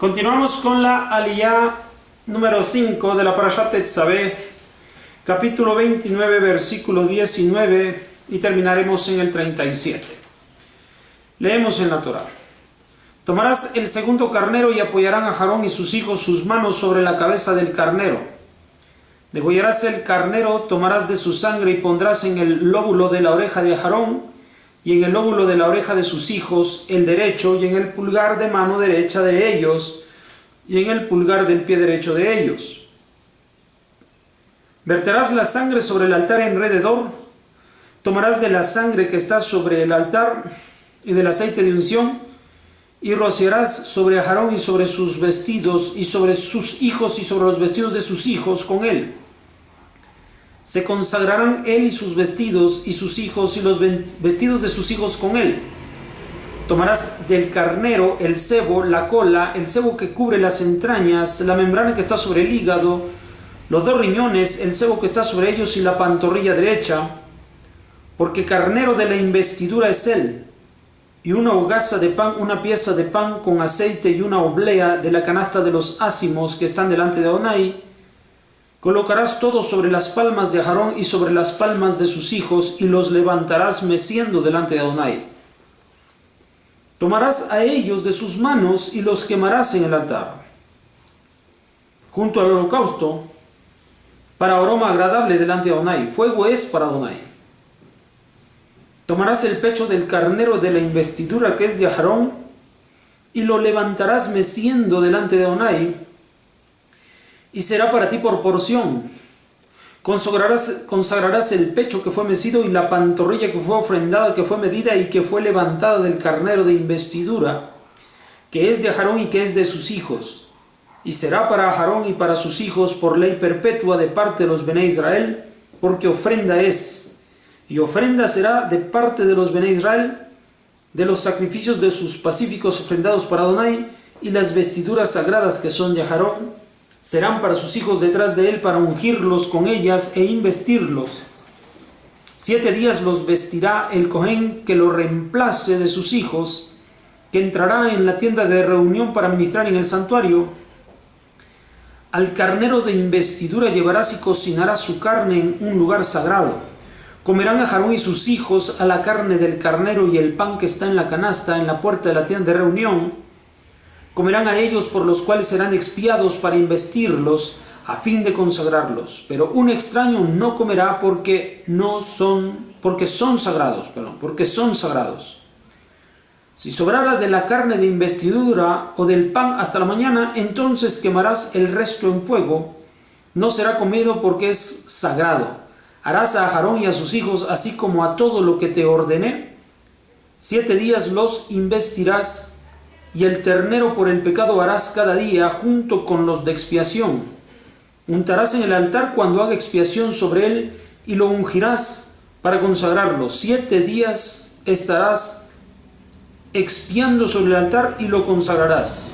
Continuamos con la aliyá número 5 de la Parashat Tetzaveh, capítulo 29, versículo 19, y terminaremos en el 37. Leemos en la Torá. Tomarás el segundo carnero y apoyarán a Aarón y sus hijos sus manos sobre la cabeza del carnero. Degollarás el carnero, tomarás de su sangre y pondrás en el lóbulo de la oreja de Aarón y en el lóbulo de la oreja de sus hijos, el derecho, y en el pulgar de mano derecha de ellos, y en el pulgar del pie derecho de ellos. Verterás la sangre sobre el altar alrededor, tomarás de la sangre que está sobre el altar y del aceite de unción, y rociarás sobre Aarón y sobre sus vestidos, y sobre sus hijos y sobre los vestidos de sus hijos con él. Se consagrarán él y sus vestidos, y sus hijos y los vestidos de sus hijos con él. Tomarás del carnero el sebo, la cola, el sebo que cubre las entrañas, la membrana que está sobre el hígado, los dos riñones, el sebo que está sobre ellos y la pantorrilla derecha, porque carnero de la investidura es él, y una hogaza de pan, una pieza de pan con aceite y una oblea de la canasta de los ácimos que están delante de Adonai. Colocarás todo sobre las palmas de Aarón y sobre las palmas de sus hijos, y los levantarás meciendo delante de Adonai. Tomarás a ellos de sus manos y los quemarás en el altar, junto al holocausto, para aroma agradable delante de Adonai. Fuego es para Adonai. Tomarás el pecho del carnero de la investidura que es de Aarón, y lo levantarás meciendo delante de Adonai, y será para ti por porción. Consagrarás el pecho que fue mecido y la pantorrilla que fue ofrendada, que fue medida y que fue levantada del carnero de investidura, que es de Aarón y que es de sus hijos. Y será para Aarón y para sus hijos por ley perpetua de parte de los Bené Israel, porque ofrenda es. Y ofrenda será de parte de los Bené Israel, de los sacrificios de sus pacíficos ofrendados para Adonai, y las vestiduras sagradas que son de Aarón serán para sus hijos detrás de él, para ungirlos con ellas e investirlos. 7 días los vestirá el Cohen que lo reemplace de sus hijos, que entrará en la tienda de reunión para ministrar en el santuario. Al carnero de investidura llevarás y cocinarás su carne en un lugar sagrado. Comerán a Aarón y sus hijos a la carne del carnero y el pan que está en la canasta en la puerta de la tienda de reunión. Comerán a ellos por los cuales serán expiados para investirlos a fin de consagrarlos. Pero un extraño no comerá porque son sagrados. Si sobrara de la carne de investidura o del pan hasta la mañana, entonces quemarás el resto en fuego. No será comido porque es sagrado. Harás a Aarón y a sus hijos así como a todo lo que te ordené. 7 días los investirás, y el ternero por el pecado harás cada día junto con los de expiación. Untarás en el altar cuando haga expiación sobre él y lo ungirás para consagrarlo. 7 días estarás expiando sobre el altar y lo consagrarás.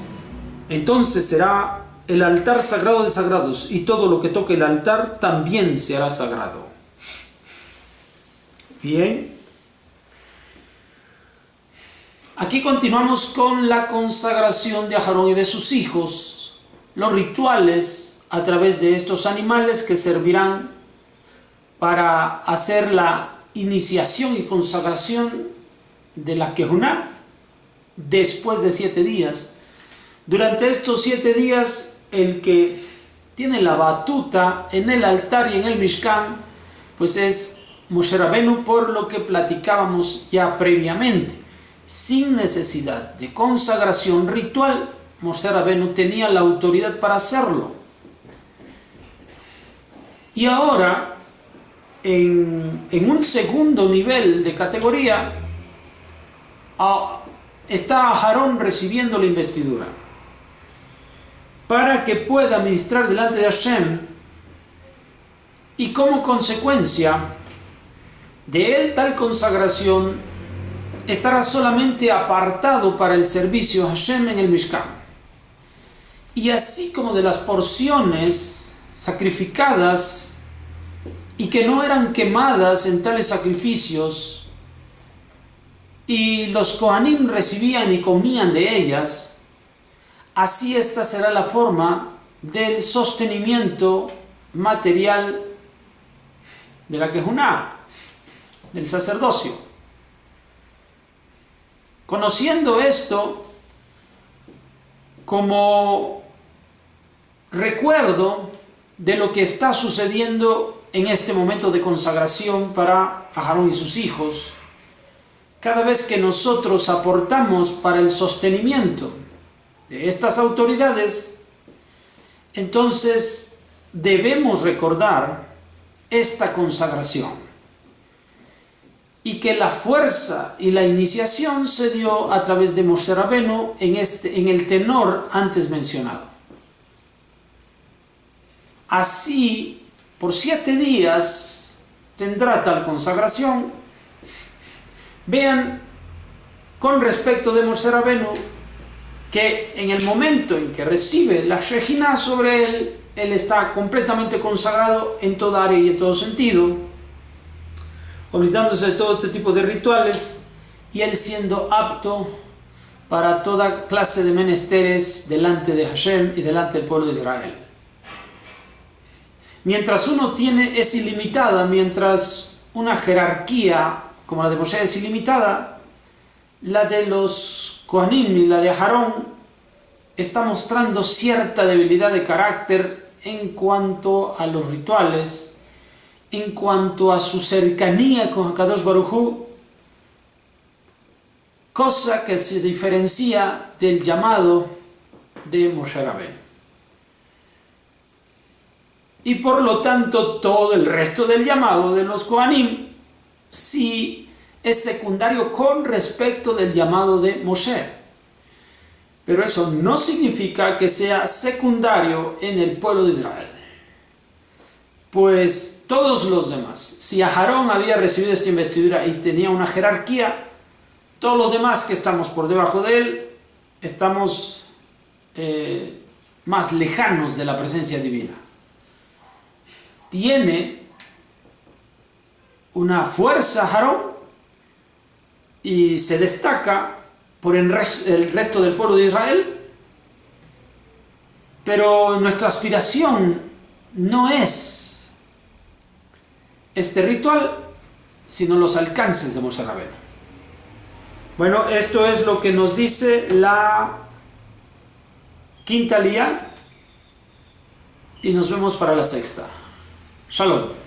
Entonces será el altar sagrado de sagrados, y todo lo que toque el altar también se hará sagrado. Bien. Aquí continuamos con la consagración de Aarón y de sus hijos, los rituales a través de estos animales que servirán para hacer la iniciación y consagración de la Kehuná después de 7 días. Durante estos 7 días, el que tiene la batuta en el altar y en el Mishkan, pues es Moshe Rabenu, por lo que platicábamos ya previamente. Sin necesidad de consagración ritual, Moshe Rabenu tenía la autoridad para hacerlo. Y ahora, en un segundo nivel de categoría, está Aarón recibiendo la investidura. Para que pueda ministrar delante de Hashem, y como consecuencia de él tal consagración, estará solamente apartado para el servicio a Hashem en el Mishkan. Y así como de las porciones sacrificadas y que no eran quemadas en tales sacrificios, y los Kohanim recibían y comían de ellas, así esta será la forma del sostenimiento material de la Kejuná, del sacerdocio. Conociendo esto como recuerdo de lo que está sucediendo en este momento de consagración para Aarón y sus hijos, cada vez que nosotros aportamos para el sostenimiento de estas autoridades, entonces debemos recordar esta consagración y que la fuerza y la iniciación se dio a través de Moshe Rabenu en el tenor antes mencionado. Así, por 7 días tendrá tal consagración. Vean, con respecto de Moshe Rabenu, que en el momento en que recibe la Shejinah sobre él, él está completamente consagrado en toda área y en todo sentido, olvidándose de todo este tipo de rituales, y él siendo apto para toda clase de menesteres delante de Hashem y delante del pueblo de Israel. Mientras uno es ilimitada, mientras una jerarquía como la de Moshe es ilimitada, la de los Kohanim y la de Aarón está mostrando cierta debilidad de carácter en cuanto a los rituales, en cuanto a su cercanía con HaKadosh Baruj Hu, cosa que se diferencia del llamado de Moshe Rabbeinu. Y por lo tanto todo el resto del llamado de los Kohanim sí es secundario con respecto del llamado de Moshe. Pero eso no significa que sea secundario en el pueblo de Israel. Pues todos los demás, si Aarón había recibido esta investidura y tenía una jerarquía, todos los demás que estamos por debajo de él, estamos más lejanos de la presencia divina. Tiene una fuerza Aarón y se destaca por el resto del pueblo de Israel, pero nuestra aspiración no es este ritual, sino los alcances de Moshe Rabbeinu. Bueno, esto es lo que nos dice la quinta aliyá, y nos vemos para la sexta. Shalom.